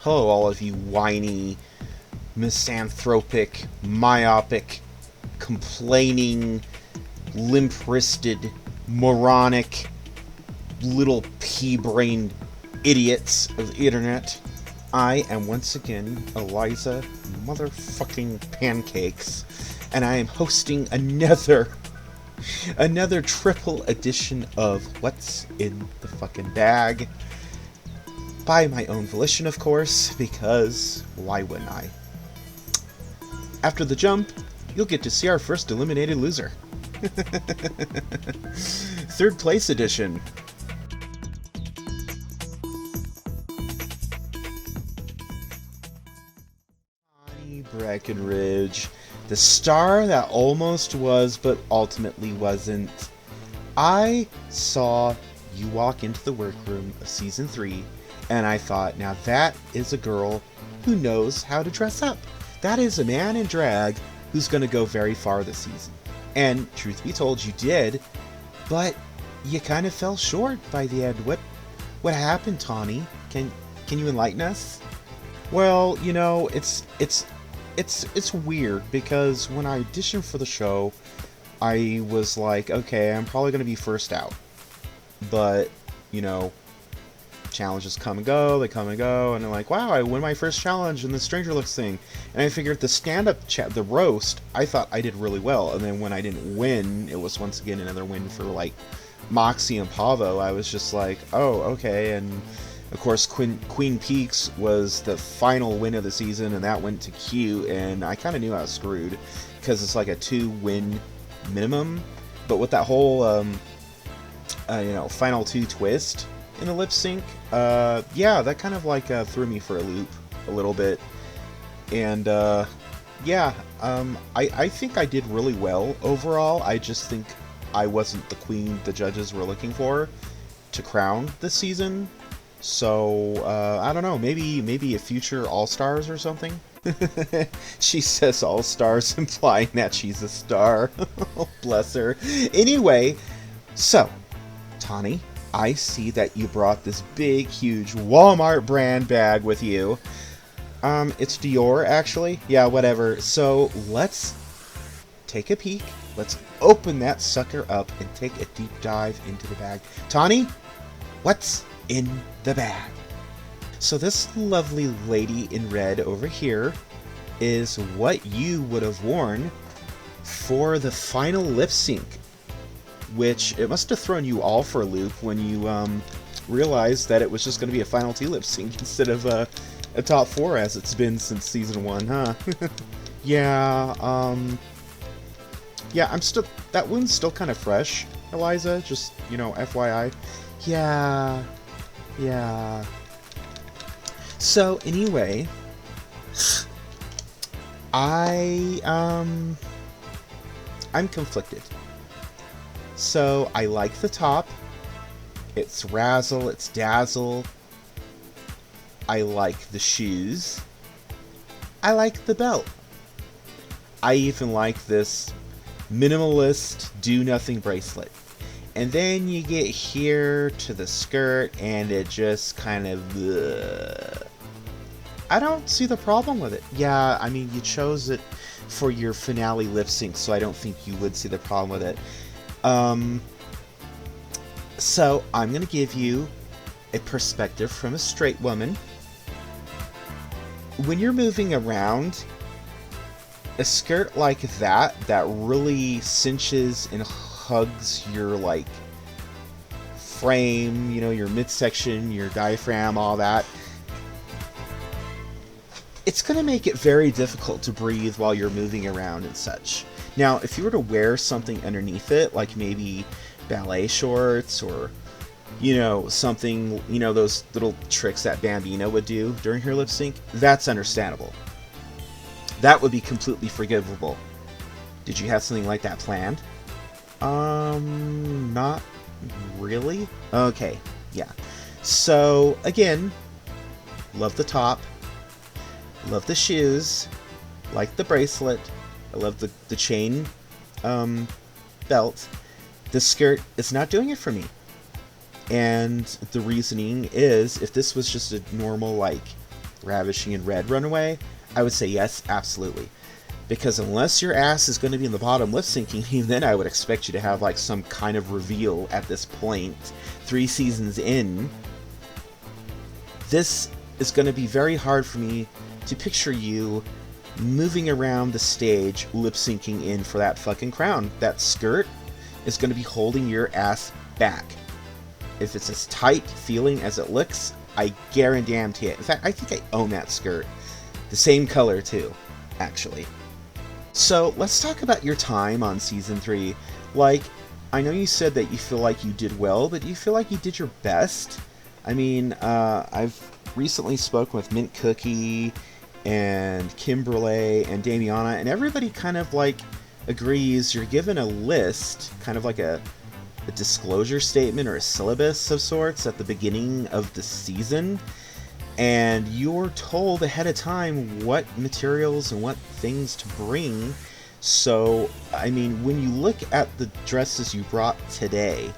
Hello, all of you whiny, misanthropic, myopic, complaining, limp-wristed, moronic, little pea-brained idiots of the internet. I am once again Eliza motherfucking Pancakes, and I am hosting another triple edition of What's in the Fucking Bag. By my own volition, of course, because why wouldn't I? After the jump, you'll get to see our first eliminated loser. Third place edition. Breckenridge, the star that almost was but ultimately wasn't. I saw you walk into the workroom of season 3, and I thought, now that is a girl who knows how to dress up. That is a man in drag who's going to go very far this season. And truth be told, you did, but you kind of fell short by the end. What happened, Tawny? Can you enlighten us? Well, you know, it's weird because when I auditioned for the show, I was like, okay, I'm probably going to be first out. But, you know, challenges come and go, and I'm like, wow, I win my first challenge in the Stranger Looks thing. And I figured the stand-up the roast, I thought I did really well. And then when I didn't win, it was once again another win for, like, Moxie and Pavo. I was just like, oh, okay. And of course, Queen Peaks was the final win of the season, and that went to Q, and I kind of knew I was screwed, because it's like a 2-win minimum. But with that whole, final 2 twist in the lip sync, yeah, that kind of like threw me for a loop a little bit. And I think I did really well overall. I just think I wasn't the queen the judges were looking for to crown this season. So I don't know, maybe a future All-Stars or something. She says All-Stars, implying that she's a star. Bless her. Anyway, so Tawny, I see that you brought this big, huge Walmart brand bag with you. It's Dior, actually. Yeah, whatever. So let's take a peek. Let's open that sucker up and take a deep dive into the bag. Tawny, what's in the bag? So this lovely lady in red over here is what you would have worn for the final lip sync, which it must have thrown you all for a loop when you realized that it was just going to be a final 2 lip sync instead of a top 4 as it's been since season 1, huh? Yeah, I'm still, that wound's still kind of fresh, Eliza, just, you know, FYI. Yeah. So anyway, I'm conflicted. So I like the top. It's razzle, it's dazzle. I like the shoes. I like the belt. I even like this minimalist do-nothing bracelet. And then you get here to the skirt, and it just kind of... I don't see the problem with it. Yeah, I mean, you chose it for your finale lip sync, so I don't think you would see the problem with it. So, I'm going to give you a perspective from a straight woman. When you're moving around, a skirt like that really cinches and hugs your, like, frame, you know, your midsection, your diaphragm, all that, it's going to make it very difficult to breathe while you're moving around and such. Now, if you were to wear something underneath it, like maybe ballet shorts or, you know, something, you know, those little tricks that Bambino would do during her lip sync, that's understandable. That would be completely forgivable. Did you have something like that planned? Not really? Okay, yeah. So, again, love the top, love the shoes, like the bracelet, I love the chain belt. The skirt is not doing it for me. And the reasoning is, if this was just a normal, like, Ravishing and Red Runaway, I would say yes, absolutely. Because unless your ass is going to be in the bottom lip syncing team, then I would expect you to have like some kind of reveal at this point. 3 seasons in, this is going to be very hard for me to picture you moving around the stage lip syncing in for that fucking crown. That skirt is going to be holding your ass back. If it's as tight feeling as it looks, I guarantee it. In fact, I think I own that skirt. The same color too, actually. So let's talk about your time on season 3. Like, I know you said that you feel like you did well, but do you feel like you did your best? I mean, I've recently spoken with Mint Cookie and Kimberly and Damiana, and everybody kind of like agrees you're given a list, kind of like a disclosure statement or a syllabus of sorts at the beginning of the season, and you're told ahead of time what materials and what things to bring. So, I mean, when you look at the dresses you brought today,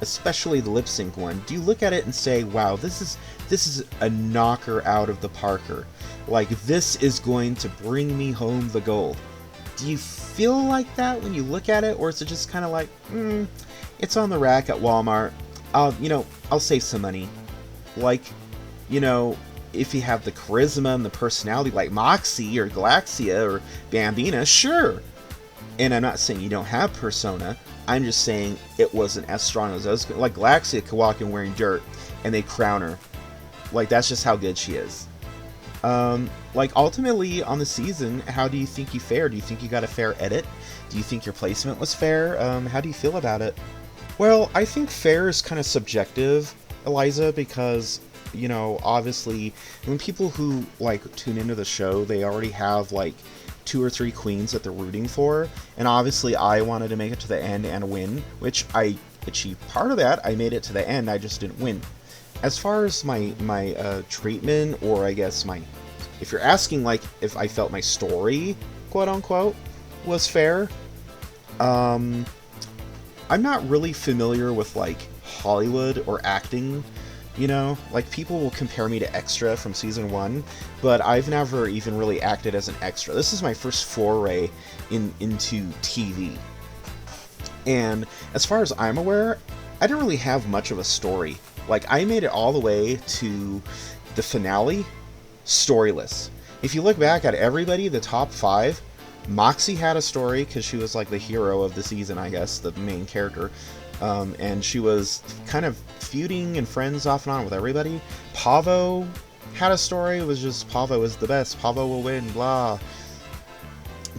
especially the lip sync one, do you look at it and say, wow, this is a knocker out of the parker? Like, this is going to bring me home the gold. Do you feel like that when you look at it, or is it just kind of like, it's on the rack at Walmart, I'll save some money. Like, if you have the charisma and the personality like Moxie or Galaxia or Bambina, sure. And I'm not saying you don't have persona, I'm just saying it wasn't as strong as those. Like, Galaxia could walk in wearing dirt and they crown her. Like, that's just how good she is. Like, ultimately on the season, how do you think you fared? Do you think you got a fair edit? Do you think your placement was fair? How do you feel about it? Well, I think fair is kind of subjective, Eliza, because, obviously, when people who, like, tune into the show, they already have, like, 2 or 3 queens that they're rooting for, and obviously I wanted to make it to the end and win, which I achieved part of that. I made it to the end, I just didn't win. As far as my treatment, or I guess if you're asking, like, if I felt my story, quote-unquote, was fair, I'm not really familiar with, like, Hollywood or acting, like, people will compare me to Extra from season 1, but I've never even really acted as an extra. This is my first foray into TV. And as far as I'm aware, I didn't really have much of a story. Like, I made it all the way to the finale storyless. If you look back at everybody, the top 5, Moxie had a story because she was like the hero of the season, I guess, the main character. And she was kind of feuding and friends off and on with everybody. Pavo had a story. It was just, Pavo is the best. Pavo will win, blah.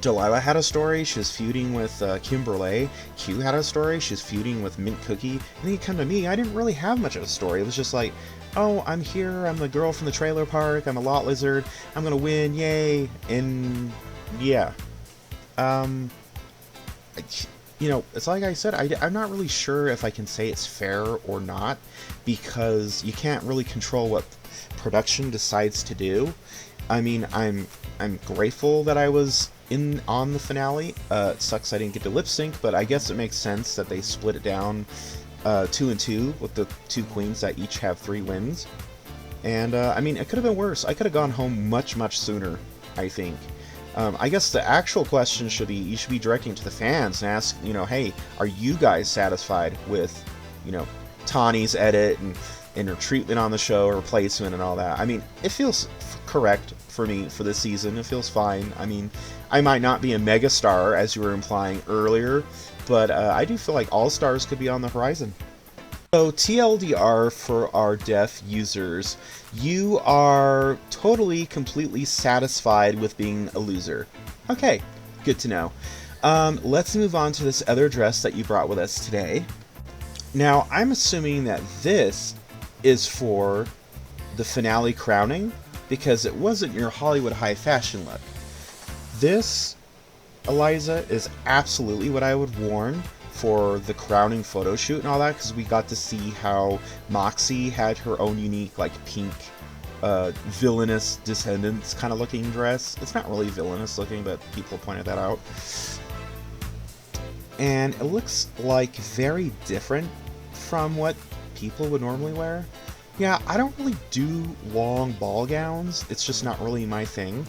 Delilah had a story. She was feuding with Kimberly. Q had a story. She was feuding with Mint Cookie. And then you come to me. I didn't really have much of a story. It was just like, oh, I'm here. I'm the girl from the trailer park. I'm a lot lizard. I'm going to win. Yay. And yeah. It's like I said, I'm not really sure if I can say it's fair or not, because you can't really control what production decides to do. I mean, I'm grateful that I was on the finale. It sucks I didn't get to lip sync, but I guess it makes sense that they split it down 2 and 2 with the 2 queens that each have 3 wins. And I mean, it could have been worse. I could have gone home much sooner, I think. I guess the actual question should be, you should be directing to the fans and ask, hey, are you guys satisfied with, Tawny's edit and her treatment on the show, her placement and all that? I mean, it feels correct for me for this season. It feels fine. I mean, I might not be a megastar, as you were implying earlier, but I do feel like all stars could be on the horizon. So, TLDR for our deaf users, you are totally, completely satisfied with being a loser. Okay, good to know. Let's move on to this other dress that you brought with us today. Now, I'm assuming that this is for the finale crowning, because it wasn't your Hollywood high fashion look. This, Eliza, is absolutely what I would worn for the crowning photo shoot and all that, because we got to see how Moxie had her own unique, like, pink, villainous Descendants kind of looking dress. It's not really villainous looking, but people pointed that out. And it looks like very different from what people would normally wear. Yeah, I don't really do long ball gowns. It's just not really my thing.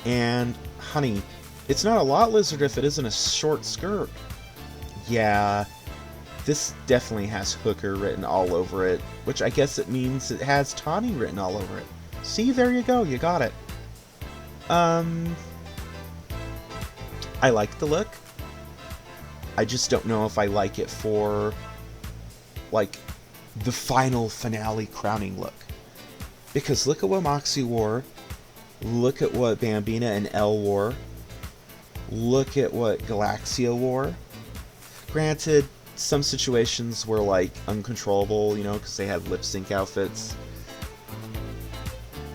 And, honey, it's not a lot lizard if it isn't a short skirt. Yeah, this definitely has hooker written all over it, which I guess it means it has Tawny written all over it. See, there you go, you got it. I like the look. I just don't know if I like it for, like, the final finale crowning look. Because look at what Moxie wore. Look at what Bambina and Elle wore. Look at what Galaxia wore. Granted, some situations were, like, uncontrollable, you know, because they had lip sync outfits.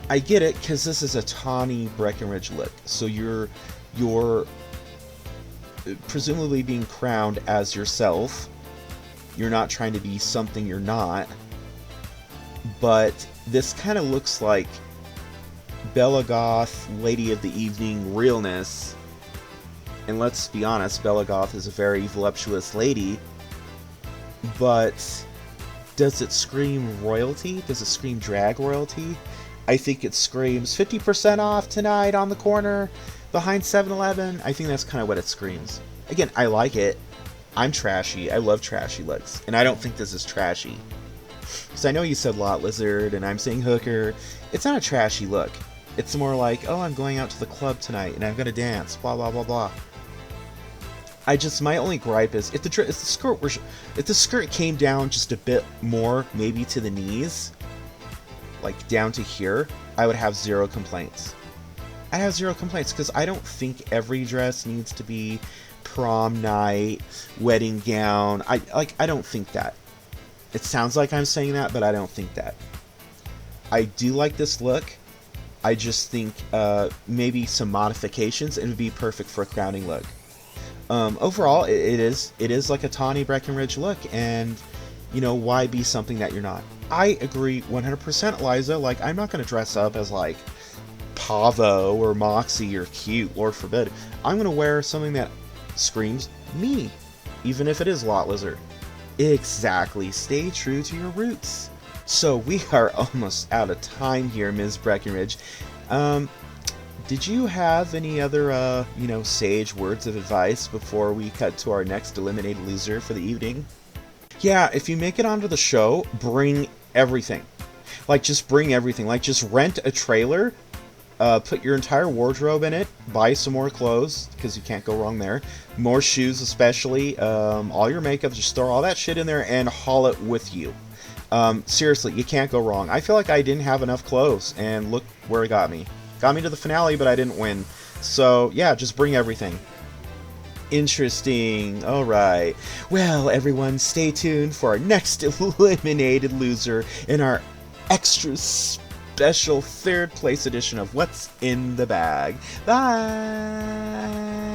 I get it, because this is a Tawny Breckenridge look. So you're presumably being crowned as yourself. You're not trying to be something you're not. But this kind of looks like Bella Goth, Lady of the Evening realness. And let's be honest, Bella Goth is a very voluptuous lady. But does it scream royalty? Does it scream drag royalty? I think it screams 50% off tonight on the corner behind 7-Eleven. I think that's kind of what it screams. Again, I like it. I'm trashy. I love trashy looks. And I don't think this is trashy. Because I know you said lot lizard and I'm saying hooker. It's not a trashy look. It's more like, oh, I'm going out to the club tonight and I'm going to dance. Blah, blah, blah, blah. My only gripe is if the skirt came down just a bit more, maybe to the knees, like down to here, I would have zero complaints. I have zero complaints because I don't think every dress needs to be prom night, wedding gown. I don't think that. It sounds like I'm saying that, but I don't think that. I do like this look. I just think maybe some modifications and it would be perfect for a crowning look. Overall, it is like a Tawny Breckenridge look, and you know, why be something that you're not? I agree 100%, Eliza. Like, I'm not going to dress up as like Pavo or Moxie or Cute, Lord forbid. I'm going to wear something that screams me, even if it is Lot Lizard. Exactly. Stay true to your roots. So we are almost out of time here, Ms. Breckenridge. Did you have any other, sage words of advice before we cut to our next eliminated loser for the evening? Yeah, if you make it onto the show, bring everything. Like, just bring everything. Like, just rent a trailer, put your entire wardrobe in it, buy some more clothes, because you can't go wrong there. More shoes, especially. All your makeup, just throw all that shit in there and haul it with you. Seriously, you can't go wrong. I feel like I didn't have enough clothes, and look where it got me. Got me to the finale, but I didn't win. So, yeah, just bring everything. Interesting. Alright. Well, everyone, stay tuned for our next eliminated loser in our extra special third place edition of What's in the Bag. Bye!